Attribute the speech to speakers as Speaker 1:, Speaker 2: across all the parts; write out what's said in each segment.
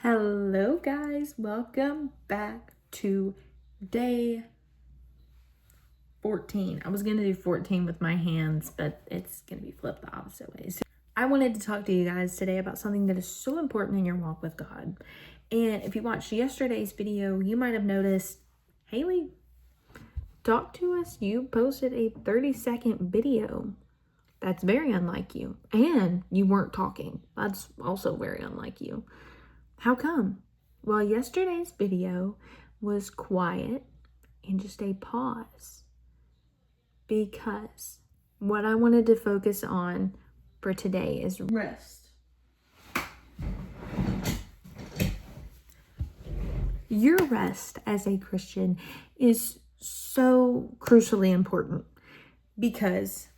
Speaker 1: Hello guys, welcome back to day 14. I was gonna do 14 with my hands, but it's gonna be flipped the opposite way. So I wanted to talk to you guys today about something that is so important in your walk with God. And if you watched yesterday's video, you might have noticed Haley talked to us. You posted a 30-second video. That's very unlike you. And you weren't talking. That's also very unlike you. How come? Well, yesterday's video was quiet and just a pause because what I wanted to focus on for today is rest. Your rest as a Christian is so crucially important because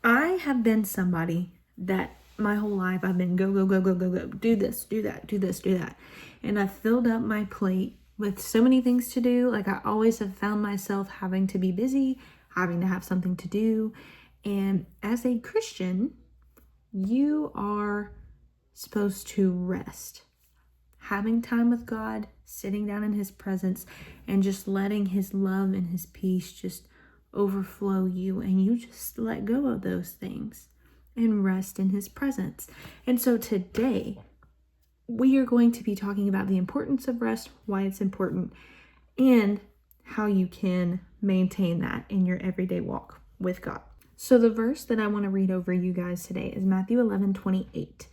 Speaker 1: I have been somebody that my whole life I've been go, do this, do that, do this, do that. And I filled up my plate with so many things to do. Like I always have found myself having to be busy, having to have something to do. And as a Christian, you are supposed to rest. Having time with God, sitting down in His presence, and just letting His love and His peace just overflow you. And you just let go of those things and rest in His presence. And so today, we are going to be talking about the importance of rest, why it's important, and how you can maintain that in your everyday walk with God. So the verse that I want to read over you guys today is Matthew 11:28.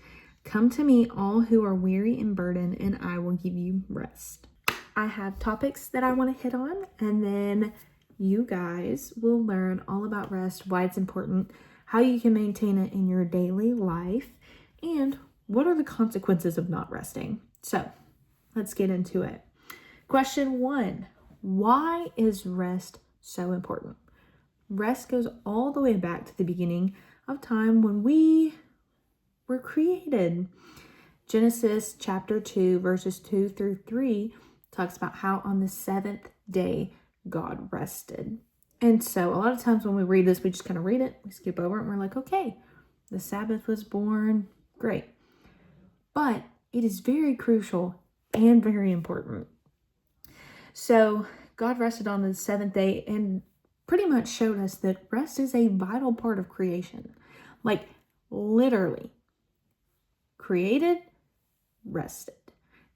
Speaker 1: Come to me, all who are weary and burdened, and I will give you rest. I have topics that I want to hit on, and then you guys will learn all about rest, why it's important, how you can maintain it in your daily life, and what are the consequences of not resting. So let's get into it. Question 1, why is rest so important? Rest goes all the way back to the beginning of time when we were created. Genesis chapter 2, verses 2 through 3 talks about how on the seventh day God rested. And so a lot of times when we read this, we just kind of read it, we skip over it, and we're like, okay, the Sabbath was born, great. But it is very crucial and very important. So God rested on the seventh day and pretty much showed us that rest is a vital part of creation. Like literally created, rested.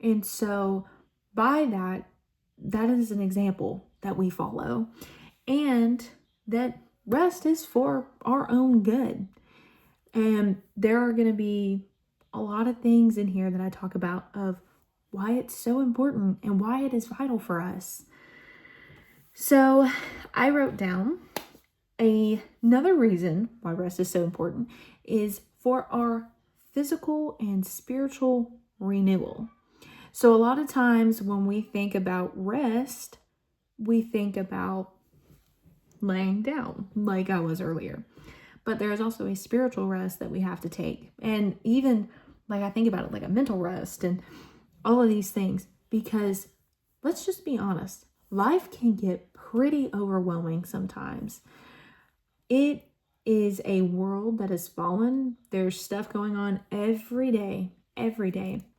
Speaker 1: And so by that is an example that we follow. And that rest is for our own good. And there are going to be a lot of things in here that I talk about of why it's so important and why it is vital for us. So I wrote down another reason why rest is so important is for our physical and spiritual renewal. So a lot of times when we think about rest, we think about laying down like I was earlier. But there is also a spiritual rest that we have to take. And even like I think about it like a mental rest and all of these things, because let's just be honest, life can get pretty overwhelming sometimes. It is a world that has fallen. There's stuff going on every day.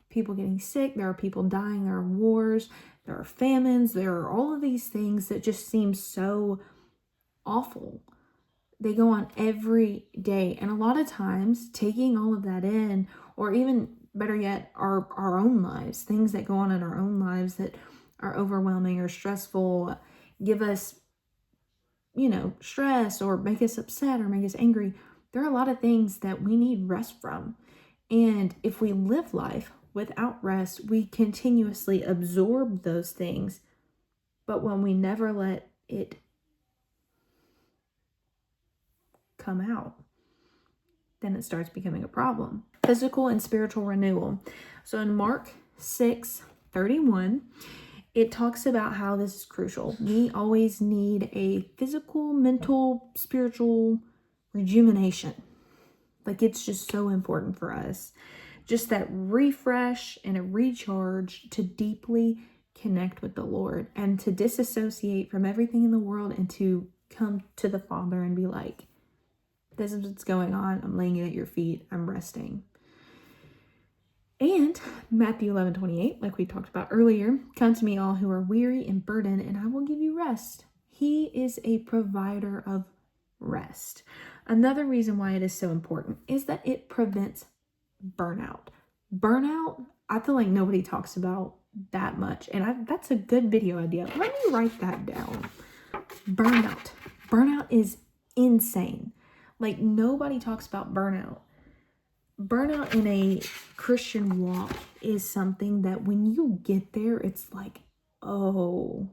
Speaker 1: People getting sick, there are people dying, there are wars, there are famines, there are all of these things that just seem so awful. They go on every day. And a lot of times taking all of that in, or even better yet, our own lives, things that go on in our own lives that are overwhelming or stressful, give us, stress or make us upset or make us angry. There are a lot of things that we need rest from. And if we live life without rest, we continuously absorb those things. But when we never let it come out, then it starts becoming a problem. Physical and spiritual renewal. So in Mark 6:31, it talks about how this is crucial. We always need a physical, mental, spiritual rejuvenation. Like it's just so important for us. Just that refresh and a recharge to deeply connect with the Lord and to disassociate from everything in the world and to come to the Father and be like, this is what's going on. I'm laying it at your feet. I'm resting. And Matthew 11:28, like we talked about earlier, come to me all who are weary and burdened, and I will give you rest. He is a provider of rest. Another reason why it is so important is that it prevents burnout. Burnout, I feel like nobody talks about that much, and that's a good video idea. Let me write that down. Burnout. Burnout is insane. Like, nobody talks about burnout. Burnout in a Christian walk is something that when you get there, it's like, oh,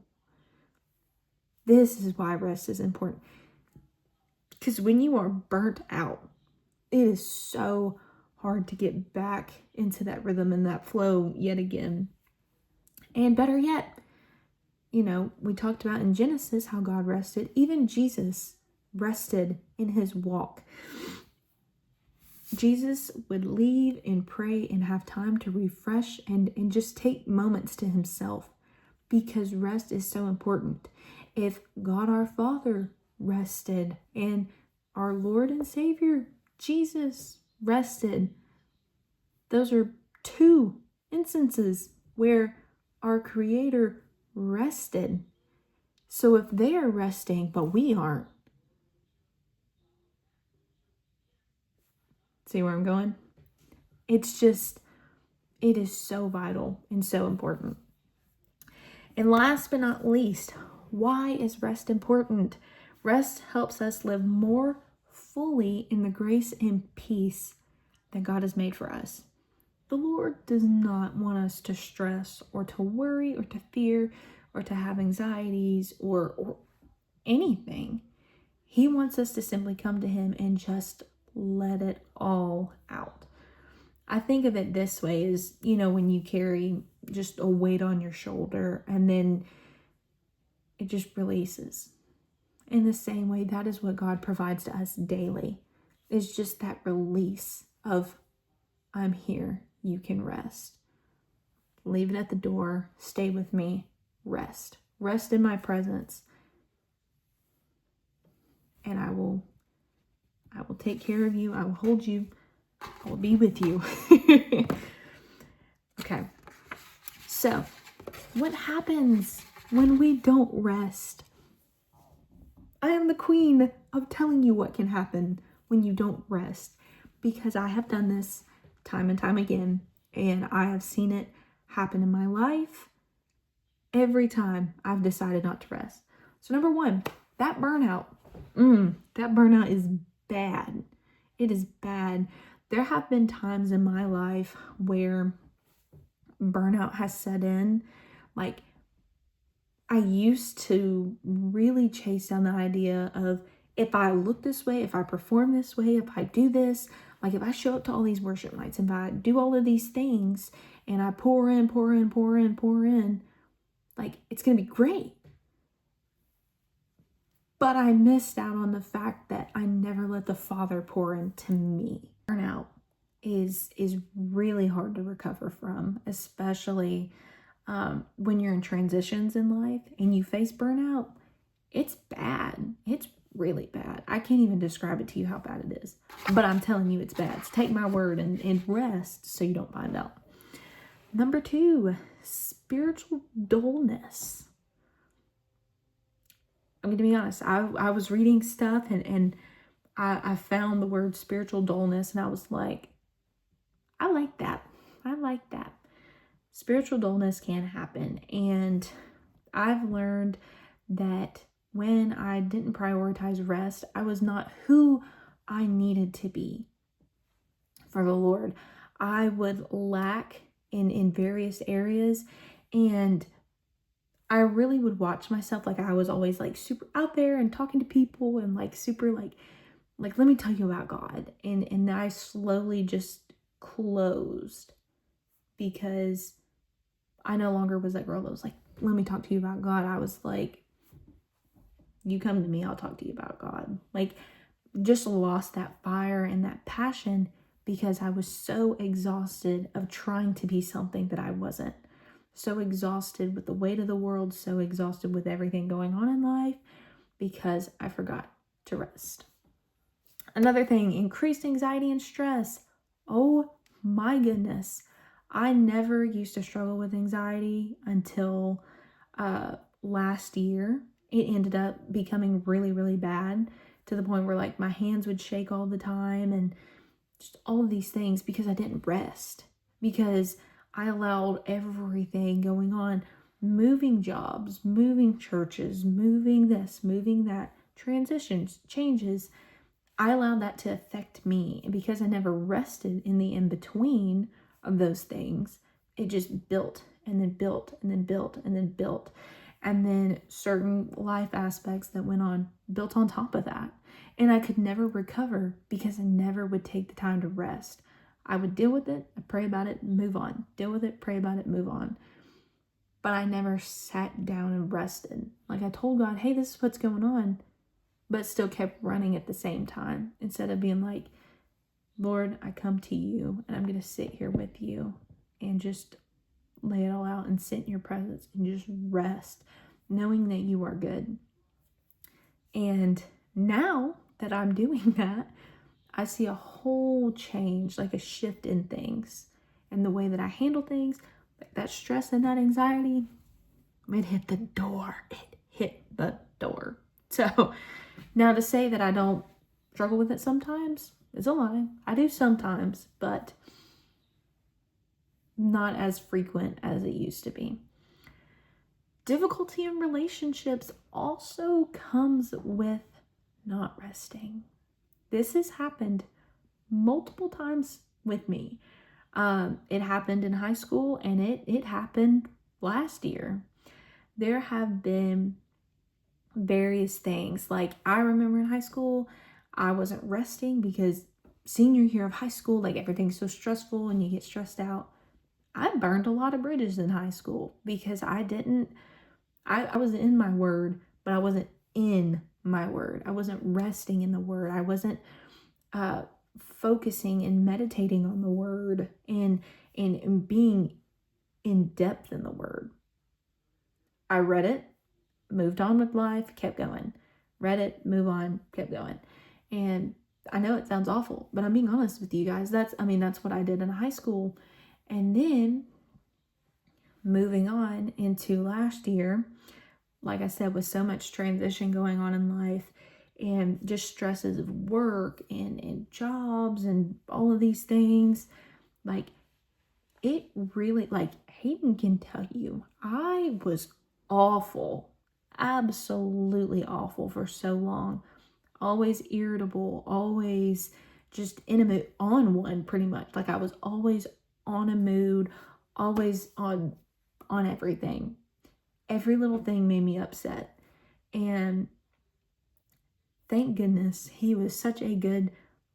Speaker 1: this is why rest is important. Because when you are burnt out, it is so hard to get back into that rhythm and that flow yet again. And better yet, we talked about in Genesis how God rested. Even Jesus rested in his walk. Jesus would leave and pray and have time to refresh and just take moments to himself, because rest is so important. If God our Father rested and our Lord and Savior Jesus rested, those are two instances where our Creator rested. So if they are resting, but we aren't, see where I'm going? It is so vital and so important. And last but not least, why is rest important? Rest helps us live more fully in the grace and peace that God has made for us. The Lord does not want us to stress or to worry or to fear or to have anxieties or anything. He wants us to simply come to him and just let it all out. I think of it this way is, when you carry just a weight on your shoulder and then it just releases. In the same way, that is what God provides to us daily. It's just that release of, I'm here, you can rest. Leave it at the door, stay with me, rest. Rest in my presence. And I will take care of you, I will hold you, I will be with you. Okay. So, what happens when we don't rest? I am the queen of telling you what can happen when you don't rest, because I have done this time and time again, and I have seen it happen in my life every time I've decided not to rest. So number one, that burnout is bad. It is bad. There have been times in my life where burnout has set in. Like, I used to really chase down the idea of, if I look this way, if I perform this way, if I do this, like if I show up to all these worship nights, if I do all of these things and I pour in, like, it's going to be great. But I missed out on the fact that I never let the Father pour into me. Burnout is really hard to recover from, especially when you're in transitions in life and you face burnout. It's bad. It's really bad. I can't even describe it to you how bad it is. But I'm telling you it's bad. So take my word and rest so you don't find out. Number 2, spiritual dullness. I'm going to be honest. I was reading stuff and I found the word spiritual dullness and I was like, I like that. I like that. Spiritual dullness can happen. And I've learned that when I didn't prioritize rest, I was not who I needed to be for the Lord. I would lack in various areas, and I really would watch myself. Like, I was always like super out there and talking to people and like super like let me tell you about God. And I slowly just closed because I no longer was that girl that was like, let me talk to you about God. I was like, you come to me, I'll talk to you about God. Like, just lost that fire and that passion because I was so exhausted of trying to be something that I wasn't. So exhausted with the weight of the world, so exhausted with everything going on in life because I forgot to rest. Another thing, increased anxiety and stress. Oh my goodness. I never used to struggle with anxiety until last year. It ended up becoming really, really bad to the point where like my hands would shake all the time and just all of these things because I didn't rest, because I allowed everything going on, moving jobs, moving churches, moving this, moving that, transitions, changes. I allowed that to affect me. And because I never rested in the in between of those things, it just built and then built and then built and then built. And then certain life aspects that went on built on top of that. And I could never recover because I never would take the time to rest. I would deal with it, I'd pray about it, move on. Deal with it, pray about it, move on. But I never sat down and rested. Like I told God, hey, this is what's going on, but still kept running at the same time instead of being like, Lord, I come to you and I'm going to sit here with you and just lay it all out and sit in your presence and just rest, knowing that you are good. And now that I'm doing that, I see a whole change, like a shift in things and the way that I handle things. Like that stress and that anxiety, it hit the door. It hit the door. So now to say that I don't struggle with it sometimes is a lie. I do sometimes, but not as frequent as it used to be. Difficulty in relationships also comes with not resting. This has happened multiple times with me. It happened in high school and it happened last year. There have been various things. Like I remember in high school, I wasn't resting because senior year of high school, like everything's so stressful and you get stressed out. I burned a lot of bridges in high school because I was in my word, but I wasn't in my word. I wasn't resting in the word. I wasn't focusing and meditating on the word and being in depth in the word. I read it, moved on with life, kept going. Read it, move on, kept going. And I know it sounds awful, but I'm being honest with you guys. That's what I did in high school. And then moving on into last year, like I said, with so much transition going on in life and just stresses of work and jobs and all of these things, like it really, like Hayden can tell you, I was awful, absolutely awful for so long. Always irritable, always just in a mood, on one pretty much. Like I was always on a mood, always on everything. Every little thing made me upset. And thank goodness he was such a good,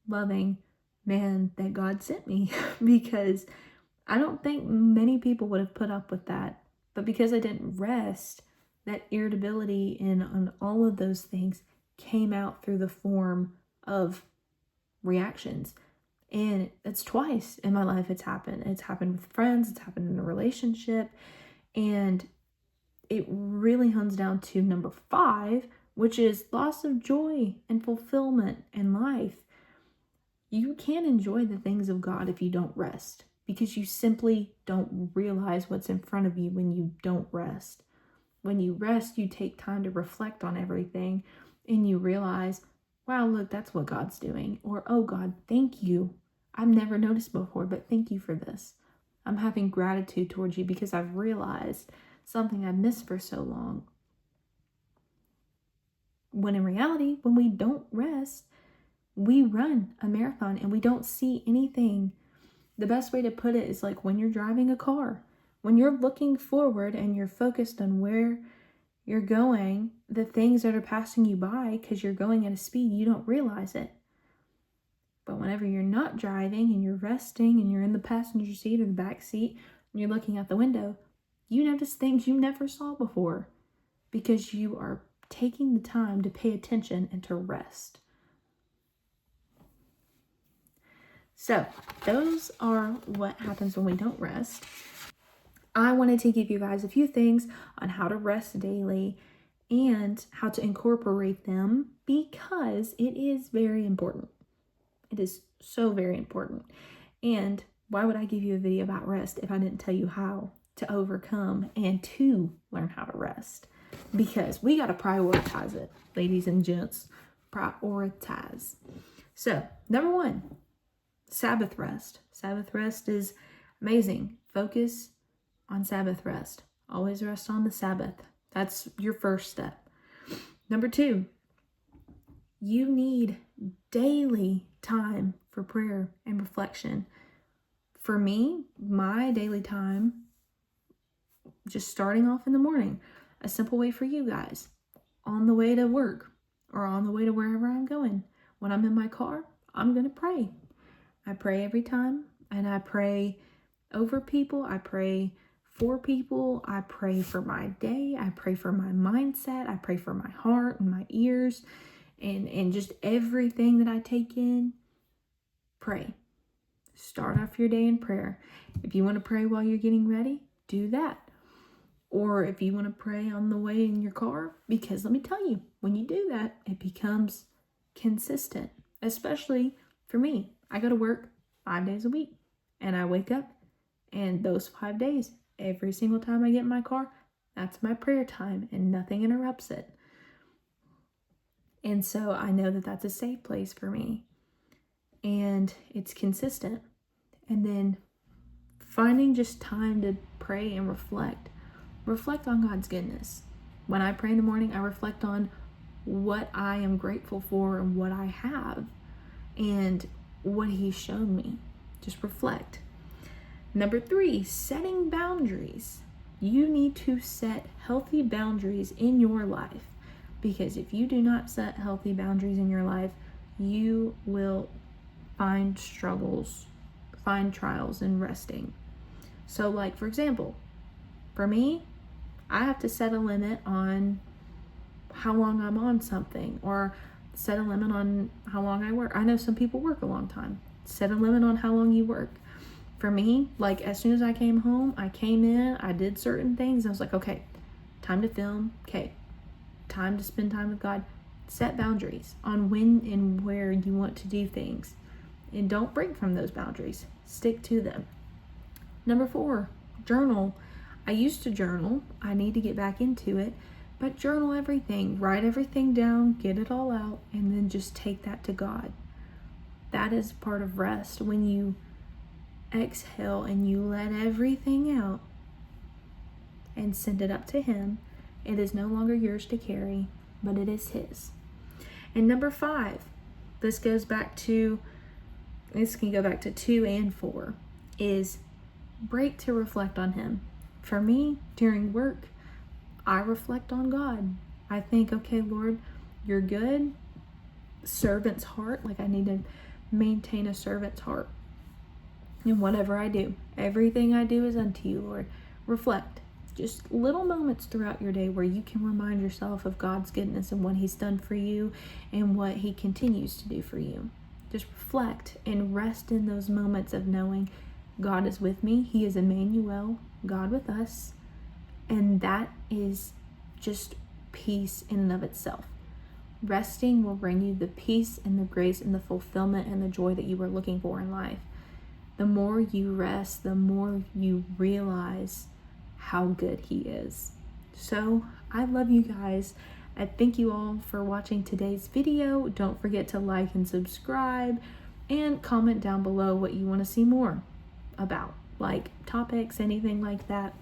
Speaker 1: loving man that God sent me because I don't think many people would have put up with that. But because I didn't rest, that irritability and on all of those things came out through the form of reactions. And it's twice in my life it's happened. It's happened with friends, it's happened in a relationship. And it really comes down to number 5, which is loss of joy and fulfillment in life. You can't enjoy the things of God if you don't rest, because you simply don't realize what's in front of you when you don't rest. When you rest, you take time to reflect on everything and you realize, wow, look, that's what God's doing. Or, oh God, thank you. I've never noticed before, but thank you for this. I'm having gratitude towards you because I've realized something I missed for so long. When in reality, when we don't rest, we run a marathon and we don't see anything. The best way to put it is like when you're driving a car. When you're looking forward and you're focused on where you're going, the things that are passing you by because you're going at a speed, you don't realize it. But whenever you're not driving and you're resting and you're in the passenger seat or the back seat and you're looking out the window, you notice things you never saw before because you are taking the time to pay attention and to rest. So those are what happens when we don't rest. I wanted to give you guys a few things on how to rest daily and how to incorporate them because it is very important. It is so very important. And why would I give you a video about rest if I didn't tell you how to overcome and to learn how to rest? Because we got to prioritize it, ladies and gents. Prioritize. So, number 1, Sabbath rest. Sabbath rest is amazing. Focus on Sabbath rest. Always rest on the Sabbath. That's your first step. Number 2, you need daily time for prayer and reflection. For me, my daily time, just starting off in the morning, a simple way for you guys, on the way to work or on the way to wherever I'm going. When I'm in my car, I'm going to pray. I pray every time, and I pray over people. I pray for people. I pray for my day. I pray for my mindset. I pray for my heart and my ears and just everything that I take in. Pray. Start off your day in prayer. If you want to pray while you're getting ready, do that. Or if you want to pray on the way in your car, because let me tell you, when you do that, it becomes consistent, especially for me. I go to work 5 days a week, and I wake up, and those 5 days, every single time I get in my car, that's my prayer time, and nothing interrupts it. And so I know that that's a safe place for me, and it's consistent. And then finding just time to pray and reflect on God's goodness. When I pray in the morning, I reflect on what I am grateful for and what I have and what He's shown me. Just reflect. Number 3, setting boundaries. You need to set healthy boundaries in your life, because if you do not set healthy boundaries in your life, you will find trials in resting. So, like, for example, for me, I have to set a limit on how long I'm on something, or set a limit on how long I work. I know some people work a long time. Set a limit on how long you work. For me, like, as soon as I came home, I came in, I did certain things. I was like, okay, time to film. Okay, time to spend time with God. Set boundaries on when and where you want to do things. And don't break from those boundaries. Stick to them. Number 4, journal. I used to journal. I need to get back into it. But journal everything. Write everything down. Get it all out. And then just take that to God. That is part of rest. When you exhale and you let everything out and send it up to Him, it is no longer yours to carry, but it is His. And number 5, this can go back to 2 and 4, is break to reflect on Him. For me, during work, I reflect on God. I think, okay, Lord, You're good. Servant's heart, like I need to maintain a servant's heart in whatever I do. Everything I do is unto You, Lord. Reflect. Just little moments throughout your day where you can remind yourself of God's goodness and what He's done for you and what He continues to do for you. Just reflect and rest in those moments of knowing God is with me. He is Emmanuel, God with us. And that is just peace in and of itself. Resting will bring you the peace and the grace and the fulfillment and the joy that you were looking for in life. The more you rest, the more you realize how good He is. So I love you guys. I thank you all for watching today's video. Don't forget to like and subscribe and comment down below what you want to see more about, like topics, anything like that.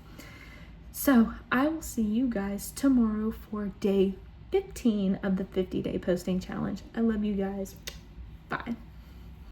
Speaker 1: So I will see you guys tomorrow for day 15 of the 50-day posting challenge. I love you guys. Bye.